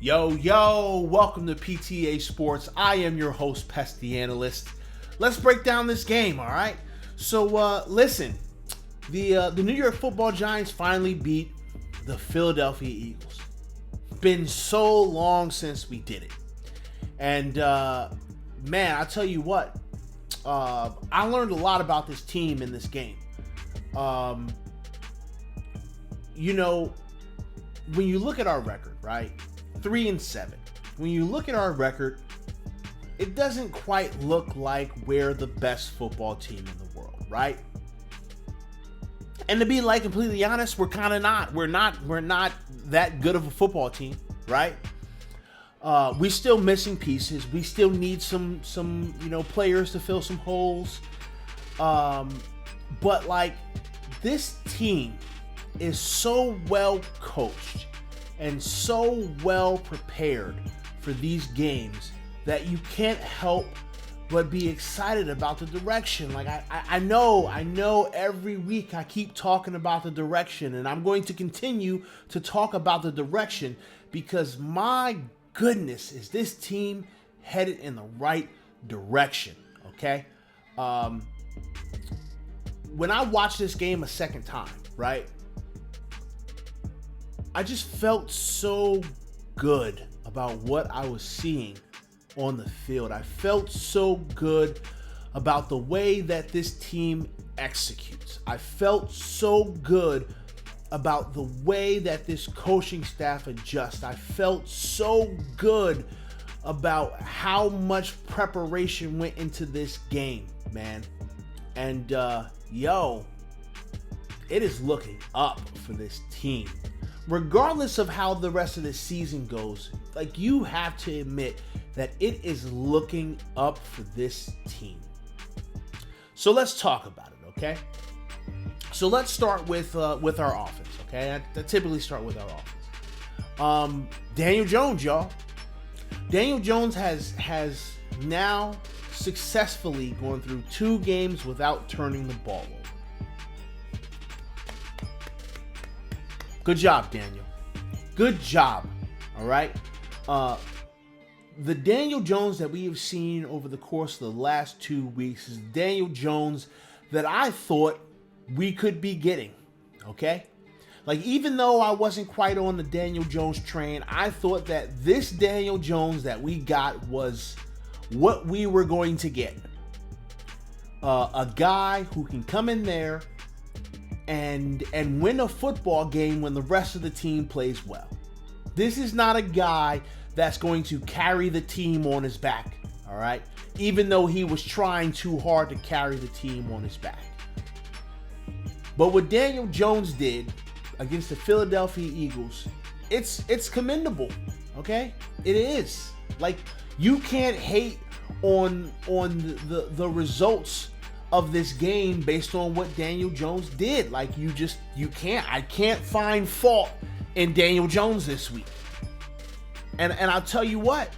Yo, welcome to PTA Sports. I am your host, Pest the Analyst. Let's break down this game, all right? So, listen, the New York Football Giants finally beat the Philadelphia Eagles. Been so long since we did it. And, man, I'll tell you what, I learned a lot about this team in this game. You know, when you look at our record, right? 3-7. When you look at our record, it doesn't quite look like we're the best football team in the world, right? And to be like completely honest, we're kind of not. We're not that good of a football team, right? We still missing pieces. We still need some players to fill some holes. But like this team is so well coached and so well prepared for these games that you can't help but be excited about the direction. Like I know every week I keep talking about the direction, and I'm going to continue to talk about the direction because my goodness, is this team headed in the right direction, okay? When I watched this game a second time, right, I just felt so good about what I was seeing on the field. I felt so good about the way that this team executes. I felt so good about the way that this coaching staff adjusts. I felt so good about how much preparation went into this game, man. And, it is looking up for this team. Regardless of how the rest of the season goes, like, you have to admit that it is looking up for this team. So let's talk about it, okay? So let's start with our offense, okay? I typically start with our offense. Daniel Jones, y'all. Daniel Jones has now successfully gone through 2 games without turning the ball over. Good job, Daniel. Good job. All right. The Daniel Jones that we have seen over the course of the last 2 weeks is Daniel Jones that I thought we could be getting. Okay. Like, even though I wasn't quite on the Daniel Jones train, I thought that this Daniel Jones that we got was what we were going to get. A guy who can come in there and win a football game when the rest of the team plays well. This is not a guy that's going to carry the team on his back, all right? Even though he was trying too hard to carry the team on his back. But what Daniel Jones did against the Philadelphia Eagles, it's commendable, okay? It is. Like, you can't hate on the results of this game based on what Daniel Jones did. Like, you can't. I can't find fault in Daniel Jones this week. And I'll tell you what,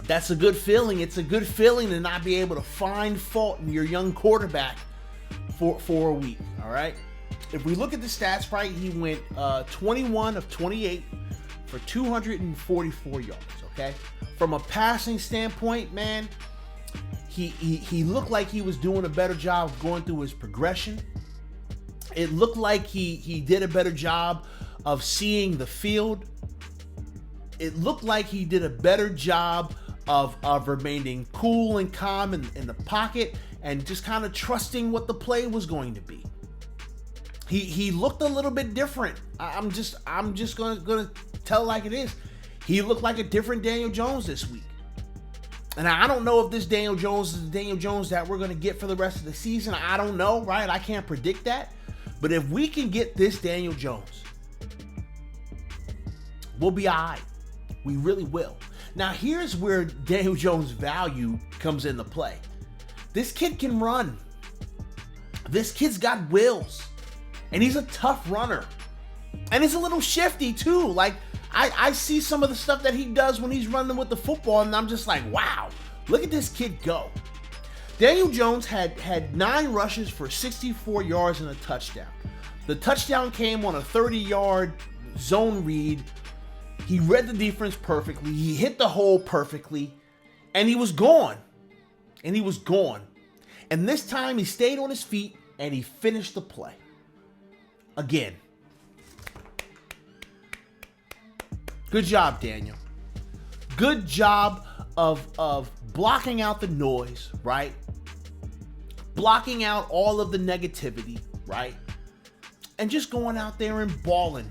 that's a good feeling. It's a good feeling to not be able to find fault in your young quarterback for a week, all right? If we look at the stats, right, he went 21 of 28 for 244 yards, okay? From a passing standpoint, man, He looked like he was doing a better job of going through his progression. It looked like he did a better job of seeing the field. It looked like he did a better job of remaining cool and calm in the pocket and just kind of trusting what the play was going to be. He looked a little bit different. I'm just gonna tell it like it is. He looked like a different Daniel Jones this week. And I don't know if this Daniel Jones is the Daniel Jones that we're going to get for the rest of the season. I don't know, right? I can't predict that. But if we can get this Daniel Jones, we'll be all right. We really will. Now, here's where Daniel Jones' value comes into play. This kid can run. This kid's got wheels. And he's a tough runner. And he's a little shifty, too. Like, I see some of the stuff that he does when he's running with the football, and I'm just like, wow, look at this kid go. Daniel Jones had 9 rushes for 64 yards and a touchdown. The touchdown came on a 30-yard zone read. He read the defense perfectly. He hit the hole perfectly. And he was gone. And he was gone. And this time he stayed on his feet and he finished the play. Again. Good job, Daniel. Good job of blocking out the noise, right? Blocking out all of the negativity, right? And just going out there and balling.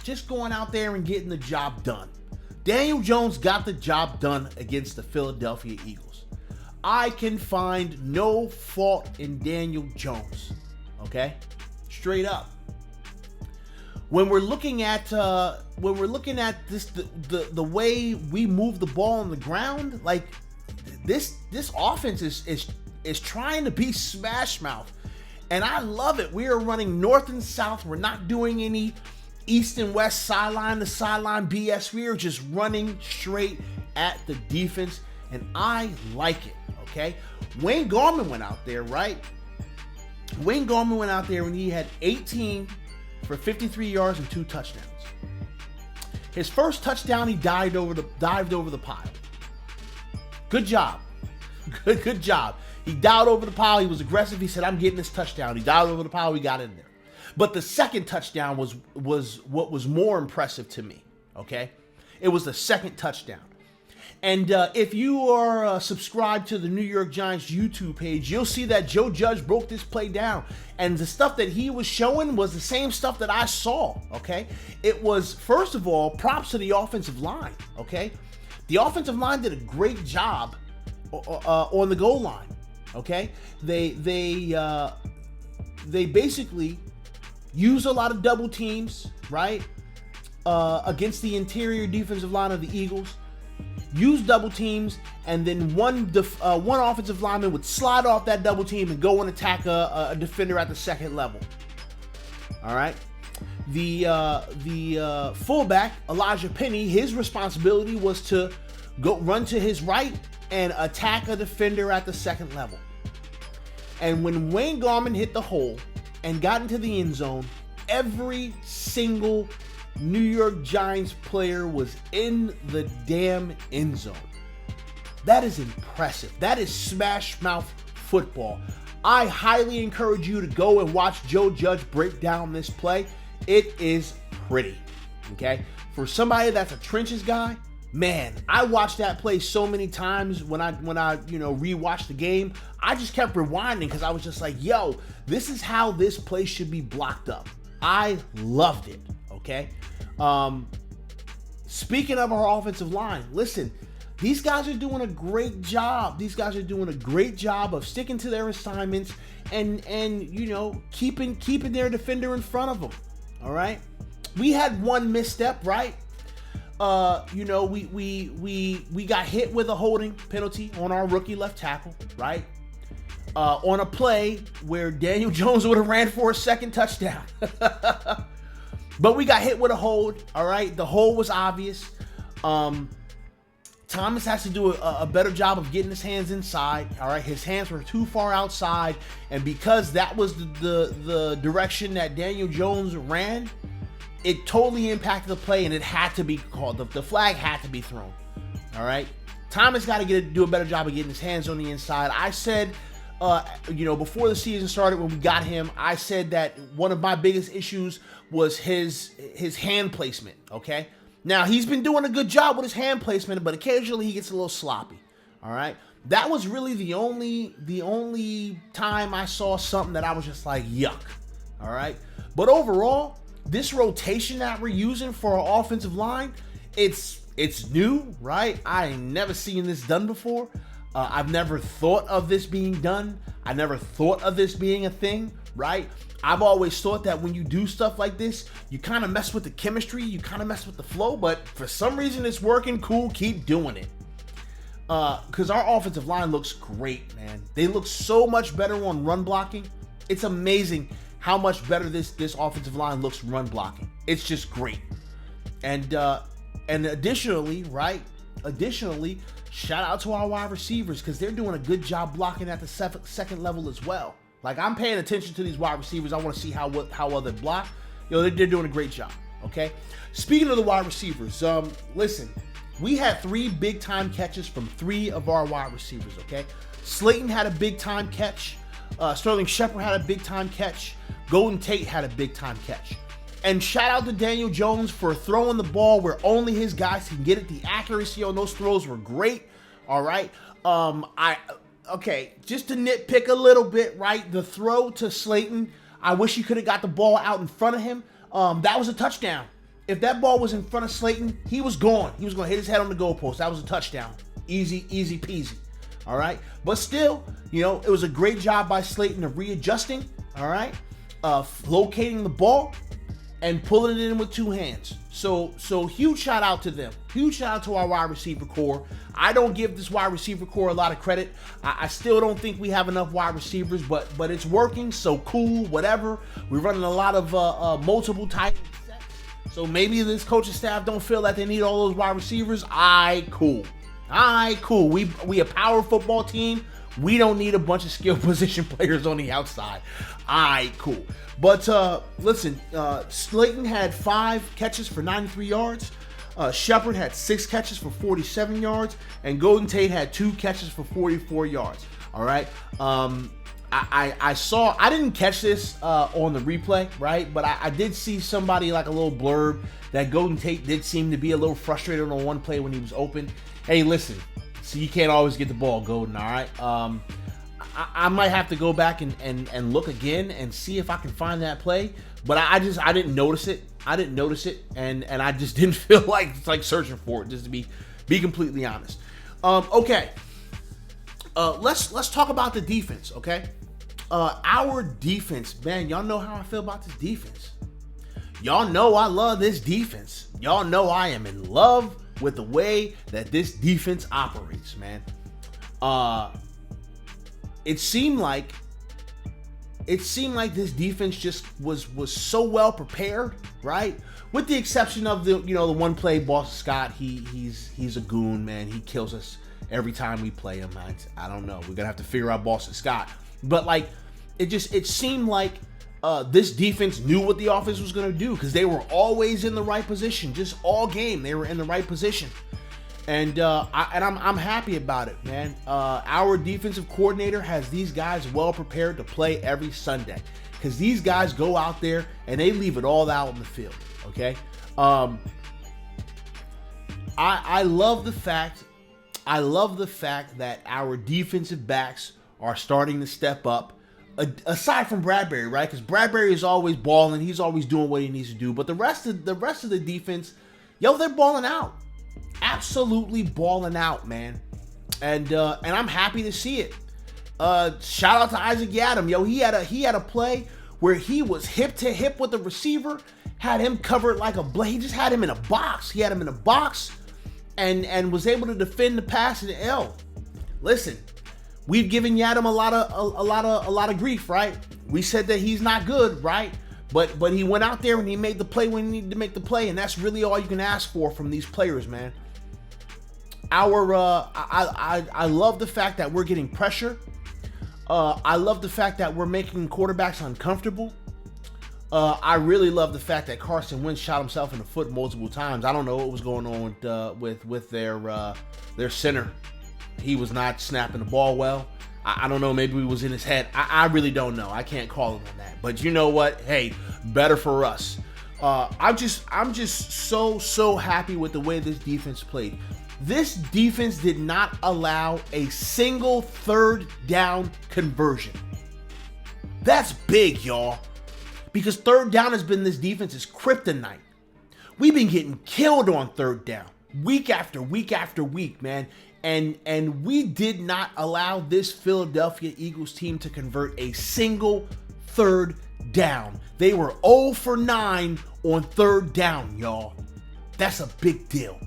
Just going out there and getting the job done. Daniel Jones got the job done against the Philadelphia Eagles. I can find no fault in Daniel Jones. Okay? Straight up. When we're looking at this, the way we move the ball on the ground, like this offense is trying to be smash mouth, and I love it. We are running north and south. We're not doing any east and west, sideline to sideline BS. We are just running straight at the defense, and I like it. Okay, Wayne Garman went out there, right? Wayne Garman went out there and he had 18 for 53 yards and 2 touchdowns. His first touchdown, he dived over the pile. Good job. Good job. He dived over the pile. He was aggressive. He said, "I'm getting this touchdown." He dived over the pile. We got in there. But the second touchdown was what was more impressive to me. Okay, it was the second touchdown. And if you are subscribed to the New York Giants YouTube page, you'll see that Joe Judge broke this play down. And the stuff that he was showing was the same stuff that I saw, okay? It was, first of all, props to the offensive line, okay? The offensive line did a great job on the goal line, okay? They basically used a lot of double teams, right? Against the interior defensive line of the Eagles. Use double teams, and then one offensive lineman would slide off that double team and go and attack a defender at the second level. All right. The fullback, Elijah Penny, his responsibility was to go run to his right and attack a defender at the second level. And when Wayne Garman hit the hole and got into the end zone, every single New York Giants player was in the damn end zone. That is impressive. That is smash mouth football. I highly encourage you to go and watch Joe Judge break down this play. It is pretty. Okay? For somebody that's a trenches guy, man, I watched that play so many times when I rewatched the game. I just kept rewinding because I was just like, yo, this is how this play should be blocked up. I loved it. Okay. Speaking of our offensive line, listen, these guys are doing a great job. These guys are doing a great job of sticking to their assignments and keeping their defender in front of them. All right. We had one misstep, right? We got hit with a holding penalty on our rookie left tackle, right? On a play where Daniel Jones would have ran for a second touchdown. But we got hit with a hold, all right? The hold was obvious. Thomas has to do a better job of getting his hands inside, all right? His hands were too far outside, and because that was the direction that Daniel Jones ran, it totally impacted the play, and it had to be called. The flag had to be thrown, all right? Thomas got to do a better job of getting his hands on the inside. I said, before the season started, when we got him, I said that one of my biggest issues was his hand placement, okay? Now, he's been doing a good job with his hand placement, but occasionally he gets a little sloppy, all right? That was really the only time I saw something that I was just like, yuck, all right? But overall, this rotation that we're using for our offensive line, it's new, right? I ain't never seen this done before. I've never thought of this being done. I never thought of this being a thing, right? I've always thought that when you do stuff like this, you kind of mess with the chemistry, you kind of mess with the flow, but for some reason it's working. Cool, keep doing it. Because our offensive line looks great, man. They look so much better on run blocking. It's amazing how much better this offensive line looks run blocking. It's just great. And additionally, right? Shout out to our wide receivers because they're doing a good job blocking at the second level as well. Like, I'm paying attention to these wide receivers. I want to see how well they block. They're doing a great job. okay? Speaking of the wide receivers, listen, we had 3 big-time catches from 3 of our wide receivers, okay? Slayton had a big-time catch. Sterling Shepard had a big-time catch. Golden Tate had a big-time catch. And shout out to Daniel Jones for throwing the ball where only his guys can get it. The accuracy on those throws were great, all right? Okay, just to nitpick a little bit, right? The throw to Slayton, I wish he could have got the ball out in front of him. That was a touchdown. If that ball was in front of Slayton, he was gone. He was going to hit his head on the goalpost. That was a touchdown. Easy, easy peasy. All right? But still, it was a great job by Slayton of readjusting, all right? Locating the ball and pulling it in with 2 hands. So huge shout out to them. Huge shout out to our wide receiver core. I don't give this wide receiver core a lot of credit. I still don't think we have enough wide receivers, but it's working, so cool, whatever. We're running a lot of multiple tight sets. So maybe this coaching staff don't feel that they need all those wide receivers. Cool. We a power football team. We don't need a bunch of skill position players on the outside. Cool. But listen, Slayton had 5 catches for 93 yards. Shepard had 6 catches for 47 yards, and Golden Tate had 2 catches for 44 yards. All right. I didn't catch this on the replay, right? But I did see somebody like a little blurb that Golden Tate did seem to be a little frustrated on one play when he was open. Hey, listen, so you can't always get the ball, Golden. All right. I might have to go back and look again and see if I can find that play. But I didn't notice it. And I just didn't feel like searching for it, just to be completely honest. Okay. Let's talk about the defense, okay? Our defense, man, y'all know how I feel about this defense. Y'all know I love this defense. Y'all know I am in love with the way that this defense operates, man. It seemed like this defense just was so well prepared, right? With the exception of the one play, Boston Scott, he's a goon, man. He kills us every time we play him. I don't know. We're gonna have to figure out Boston Scott. But it seemed like this defense knew what the offense was gonna do, because they were always in the right position. Just all game, they were in the right position. And I'm happy about it, man. Our defensive coordinator has these guys well prepared to play every Sunday, because these guys go out there and they leave it all out on the field. Okay, I love the fact that our defensive backs are starting to step up. Aside from Bradbury, right? Because Bradbury is always balling, he's always doing what he needs to do. But the rest of the defense, they're balling out. Absolutely balling out, man. And I'm happy to see it. Shout out to Isaac Yadam. He had a play where he was hip to hip with the receiver, had him covered like a blade. He just had him in a box. He had him in a box and was able to defend the pass in the L. Listen, we've given Yadam a lot of grief, right? We said that he's not good, right? But he went out there and he made the play when he needed to make the play, and that's really all you can ask for from these players, man. I love the fact that we're getting pressure. I love the fact that we're making quarterbacks uncomfortable. I really love the fact that Carson Wentz shot himself in the foot multiple times. I don't know what was going on with their center. He was not snapping the ball well. I don't know, maybe it was in his head. I really don't know. I can't call him on that. But you know what? Hey, better for us. I'm just so happy with the way this defense played. This defense did not allow a single third down conversion. That's big, y'all. Because third down has been this defense's kryptonite. We've been getting killed on third down week after week after week, man. And we did not allow this Philadelphia Eagles team to convert a single third down. They were 0 for 9 on third down, y'all. That's a big deal.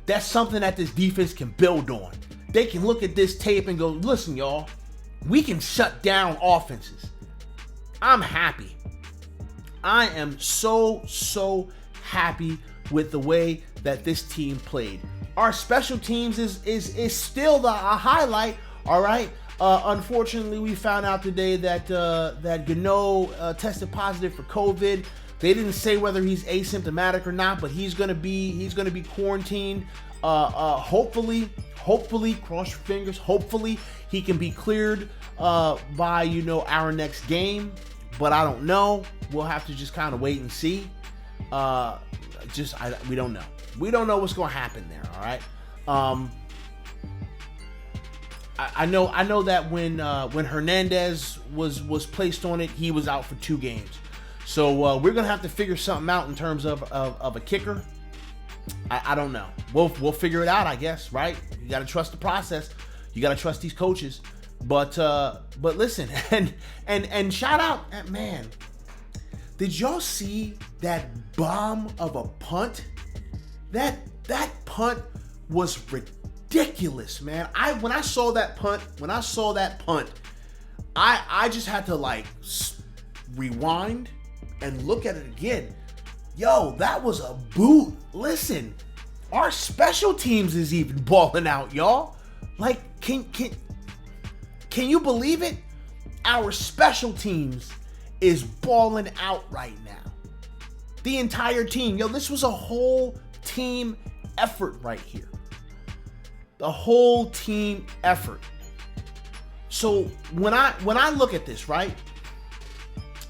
That's something that this defense can build on. They can look at this tape and go, listen, y'all, we can shut down offenses. I'm happy. I am so happy with the way that this team played. Our special teams is still a highlight, all right? Unfortunately, we found out today that Gano tested positive for COVID. They didn't say whether he's asymptomatic or not, but he's gonna be quarantined. Hopefully, cross your fingers. Hopefully, he can be cleared by our next game. But I don't know. We'll have to just kind of wait and see. We don't know. We don't know what's gonna happen there. All right. I know that when Hernandez was placed on it, he was out for 2 games. So we're gonna have to figure something out in terms of a kicker. I don't know. We'll figure it out, I guess. Right? You got to trust the process. You got to trust these coaches. But listen, and shout out, man. Did y'all see that bomb of a punt? That punt was ridiculous, man. When I saw that punt, I just had to rewind and look at it again. Yo, that was a boot. Listen, our special teams is even balling out, y'all. Can you believe it? Our special teams is balling out right now. The entire team. Yo, this was a whole team effort right here. The whole team effort. So when I look at this, right?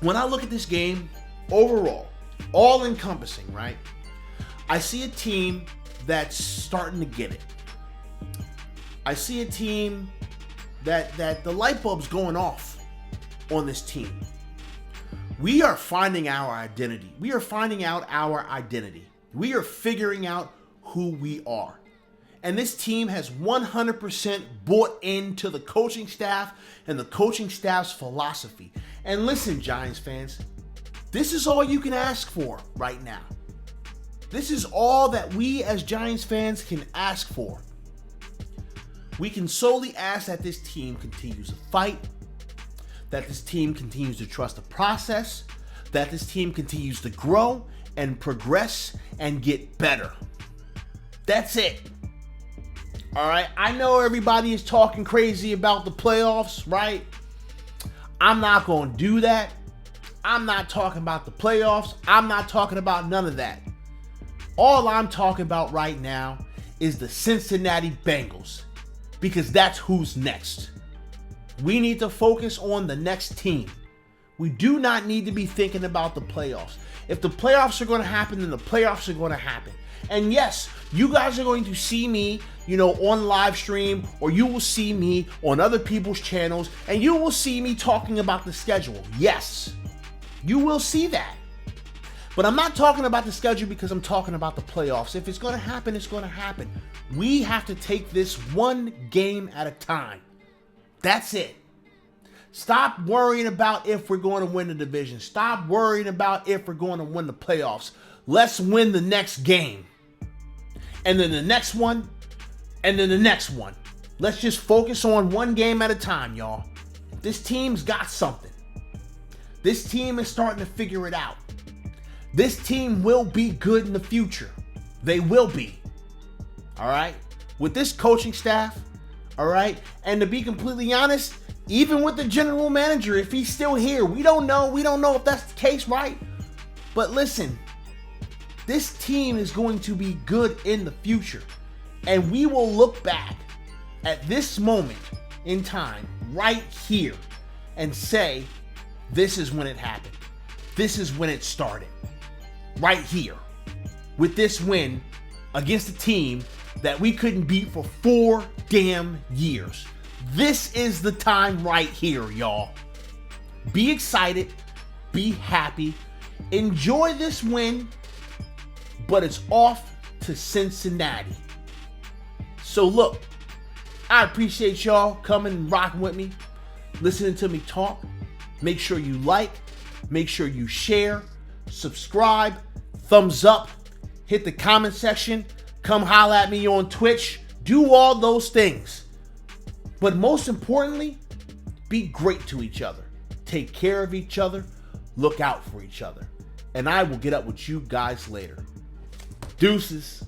When I look at this game overall, all encompassing, right? I see a team that's starting to get it. I see a team that the light bulb's going off on this team. We are finding our identity. We are finding out our identity. We are figuring out who we are. And this team has 100% bought into the coaching staff and the coaching staff's philosophy. And listen, Giants fans, this is all you can ask for right now. This is all that we as Giants fans can ask for. We can solely ask that this team continues to fight, that this team continues to trust the process, that this team continues to grow and progress and get better. That's it. All right, I know everybody is talking crazy about the playoffs, right? I'm not going to do that. I'm not talking about the playoffs. I'm not talking about none of that. All I'm talking about right now is the Cincinnati Bengals, because that's who's next. We need to focus on the next team. We do not need to be thinking about the playoffs. If the playoffs are going to happen, then the playoffs are going to happen. And yes, you guys are going to see me, on live stream, or you will see me on other people's channels, and you will see me talking about the schedule. Yes, you will see that. But I'm not talking about the schedule because I'm talking about the playoffs. If it's going to happen, it's going to happen. We have to take this one game at a time. That's it. Stop worrying about if we're going to win the division. Stop worrying about if we're going to win the playoffs. Let's win the next game. And then the next one. And then the next one. Let's just focus on one game at a time, y'all. This team's got something. This team is starting to figure it out. This team will be good in the future. They will be. All right? With this coaching staff, all right? And to be completely honest, even with the general manager, if he's still here, we don't know. We don't know if that's the case, right? But listen, this team is going to be good in the future. And we will look back at this moment in time right here and say, this is when it happened. This is when it started. Right here. With this win against a team that we couldn't beat for 4 damn years. This is the time right here, y'all. Be excited. Be happy. Enjoy this win. But it's off to Cincinnati. So look, I appreciate y'all coming and rocking with me, listening to me talk. Make sure you like, make sure you share, subscribe, thumbs up, hit the comment section, come holla at me on Twitch, do all those things. But most importantly, be great to each other. Take care of each other, look out for each other. And I will get up with you guys later. Deuces.